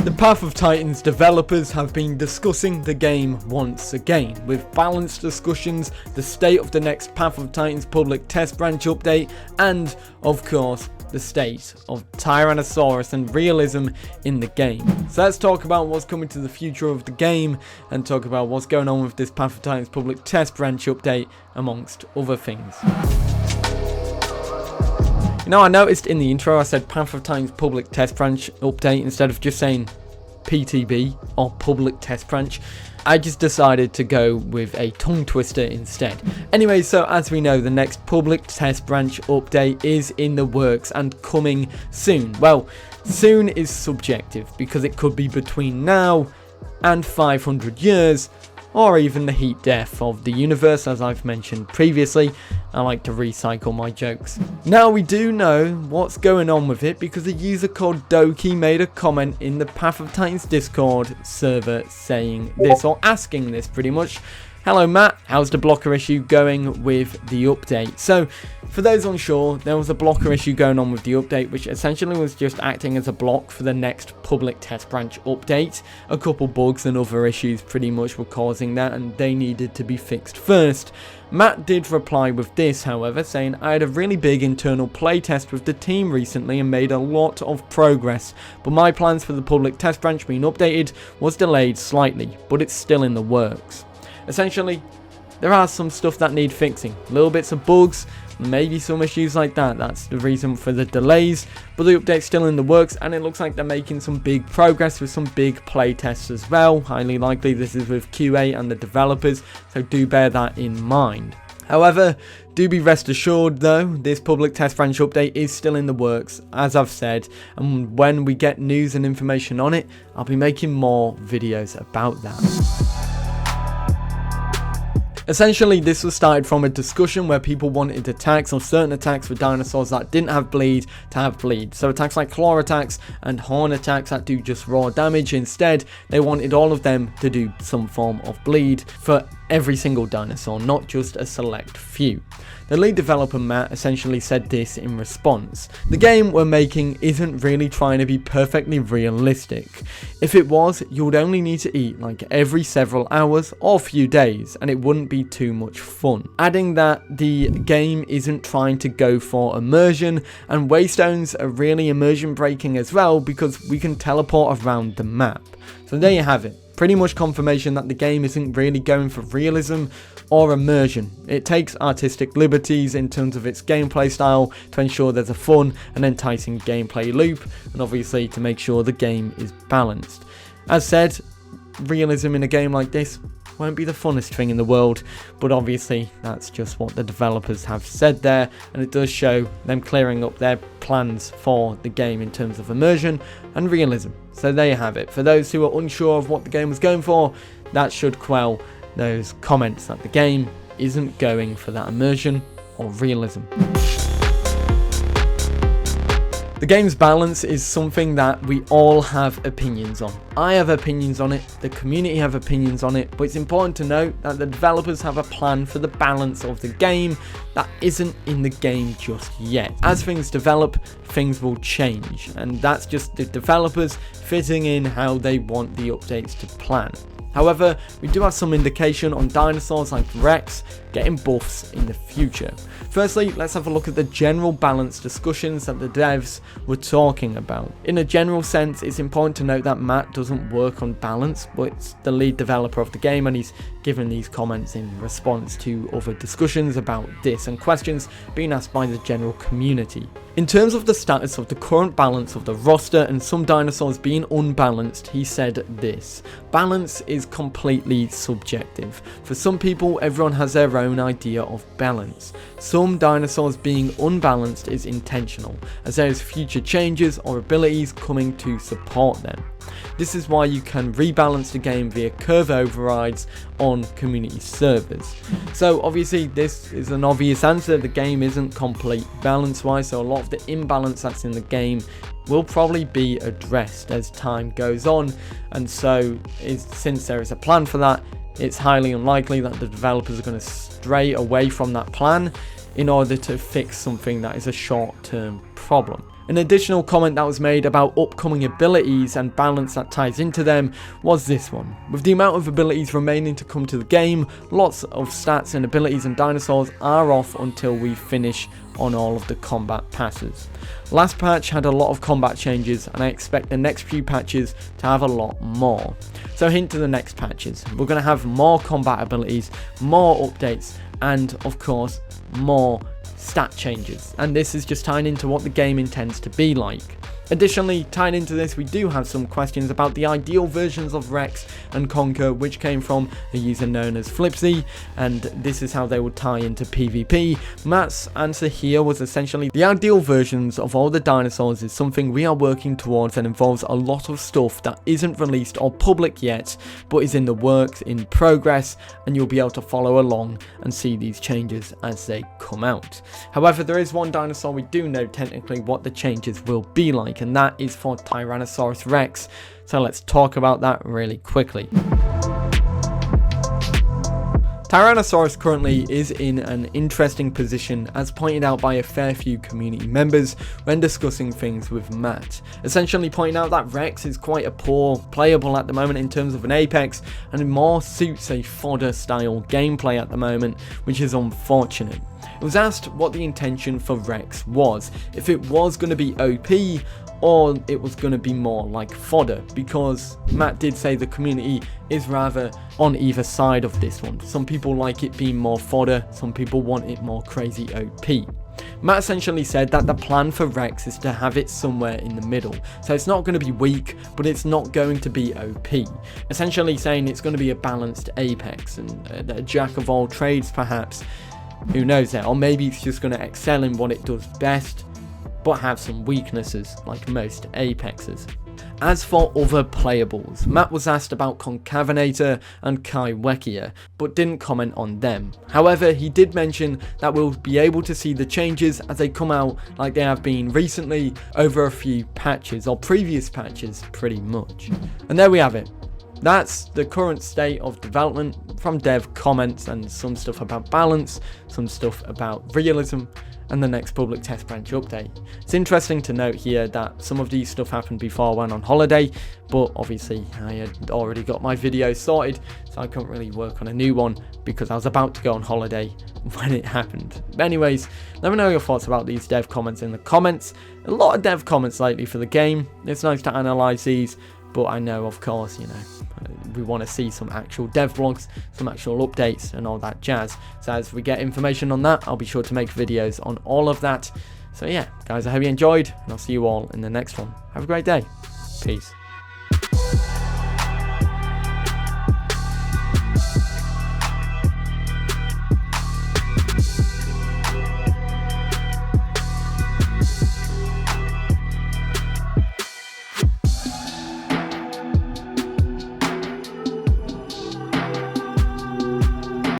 The Path of Titans developers have been discussing the game once again, with balanced discussions, the state of the next Path of Titans public test branch update, and, of course, the state of Tyrannosaurus and realism in the game. So let's talk about what's coming to the future of the game, and talk about what's going on with this Path of Titans public test branch update, amongst other things. You know, I noticed in the intro I said Path of Titans public test branch update instead of just saying PTB or public test branch. I just decided to go with a tongue twister instead. Anyway, so as we know, the next public test branch update is in the works and coming soon. Well, soon is subjective because it could be between now and 500 years, or even the heat death of the universe, as I've mentioned previously. I like to recycle my jokes. Now we do know what's going on with it because a user called Doki made a comment in the Path of Titans Discord server saying this, or asking this pretty much. Hello Matt, how's the blocker issue going with the update? So, for those unsure, there was a blocker issue going on with the update, which essentially was just acting as a block for the next public test branch update. A couple bugs and other issues pretty much were causing that, and they needed to be fixed first. Matt did reply with this, however, saying, I had a really big internal playtest with the team recently and made a lot of progress, but my plans for the public test branch being updated was delayed slightly, but it's still in the works. Essentially, there are some stuff that need fixing, little bits of bugs, maybe some issues like that. That's the reason for the delays, but the update's still in the works, and it looks like they're making some big progress with some big playtests as well. Highly likely this is with QA and the developers, so do bear that in mind. However, do be rest assured though, this public test branch update is still in the works, as I've said, and when we get news and information on it, I'll be making more videos about that. Essentially, this was started from a discussion where people wanted attacks, or certain attacks for dinosaurs that didn't have bleed, to have bleed. So attacks like claw attacks and horn attacks that do just raw damage. Instead, they wanted all of them to do some form of bleed for every single dinosaur, not just a select few. The lead developer Matt essentially said this in response. The game we're making isn't really trying to be perfectly realistic. If it was, you would only need to eat like every several hours or few days, and it wouldn't be too much fun. Adding that the game isn't trying to go for immersion, and waystones are really immersion breaking as well because we can teleport around the map. So there you have it. Pretty much confirmation that the game isn't really going for realism or immersion. It takes artistic liberties in terms of its gameplay style to ensure there's a fun and enticing gameplay loop, and obviously to make sure the game is balanced. As said, realism in a game like this won't be the funnest thing in the world, but obviously that's just what the developers have said there, and it does show them clearing up their plans for the game in terms of immersion and realism. So there you have it. For those who are unsure of what the game was going for, that should quell those comments that the game isn't going for that immersion or realism. The game's balance is something that we all have opinions on. I have opinions on it, the community have opinions on it, but it's important to note that the developers have a plan for the balance of the game that isn't in the game just yet. As things develop, things will change, and that's just the developers fitting in how they want the updates to plan. However, we do have some indication on dinosaurs like Rex getting buffs in the future. Firstly, let's have a look at the general balance discussions that the devs were talking about. In a general sense, it's important to note that Matt doesn't work on balance, but it's the lead developer of the game, and he's given these comments in response to other discussions about this and questions being asked by the general community. In terms of the status of the current balance of the roster and some dinosaurs being unbalanced, he said this: balance is completely subjective. For some people, everyone has their own idea of balance. Some dinosaurs being unbalanced is intentional, as there is future changes or abilities coming to support them. This is why you can rebalance the game via curve overrides on community servers. So obviously this is an obvious answer, the game isn't complete balance wise, so a lot of the imbalance that's in the game will probably be addressed as time goes on, and so since there is a plan for that, it's highly unlikely that the developers are going to stray away from that plan in order to fix something that is a short-term problem. An additional comment that was made about upcoming abilities and balance that ties into them was this one. With the amount of abilities remaining to come to the game, lots of stats and abilities and dinosaurs are off until we finish on all of the combat passes. Last patch had a lot of combat changes, and I expect the next few patches to have a lot more. So hint to the next patches, we're going to have more combat abilities, more updates, and of course more stat changes, and this is just tying into what the game intends to be like. Additionally, tying into this, we do have some questions about the ideal versions of Rex and Conquer, which came from a user known as Flipsy, and this is how they would tie into PvP. Matt's answer here was essentially the ideal versions of all the dinosaurs is something we are working towards and involves a lot of stuff that isn't released or public yet, but is in the works, in progress, and you'll be able to follow along and see these changes as they come out. However, there is one dinosaur we do know technically what the changes will be like, and that is for Tyrannosaurus Rex. So let's talk about that really quickly. Tyrannosaurus currently is in an interesting position, as pointed out by a fair few community members when discussing things with Matt. Essentially pointing out that Rex is quite a poor playable at the moment in terms of an Apex, and it more suits a fodder style gameplay at the moment, which is unfortunate. It was asked what the intention for Rex was, if it was going to be OP or it was going to be more like fodder, because Matt did say the community is rather on either side of this one. Some people like it being more fodder, some people want it more crazy OP. Matt essentially said that the plan for Rex is to have it somewhere in the middle, so it's not going to be weak, but it's not going to be OP. Essentially saying it's going to be a balanced Apex, and a jack of all trades perhaps, who knows there, or maybe it's just going to excel in what it does best, but have some weaknesses like most Apexes. As for other playables, Matt was asked about Concavenator and Kaiwekia, but didn't comment on them. However, he did mention that we'll be able to see the changes as they come out like they have been recently over a few patches, or previous patches pretty much. And there we have it. That's the current state of development from dev comments, and some stuff about balance, some stuff about realism, and the next public test branch update. It's interesting to note here that some of these stuff happened before I went on holiday, but obviously I had already got my video sorted, so I couldn't really work on a new one because I was about to go on holiday when it happened. But anyways, let me know your thoughts about these dev comments in the comments. A lot of dev comments lately for the game. It's nice to analyze these, but I know, of course, you know, we want to see some actual dev blogs, some actual updates and all that jazz. So as we get information on that, I'll be sure to make videos on all of that. So yeah, guys, I hope you enjoyed, and I'll see you all in the next one. Have a great day. Peace.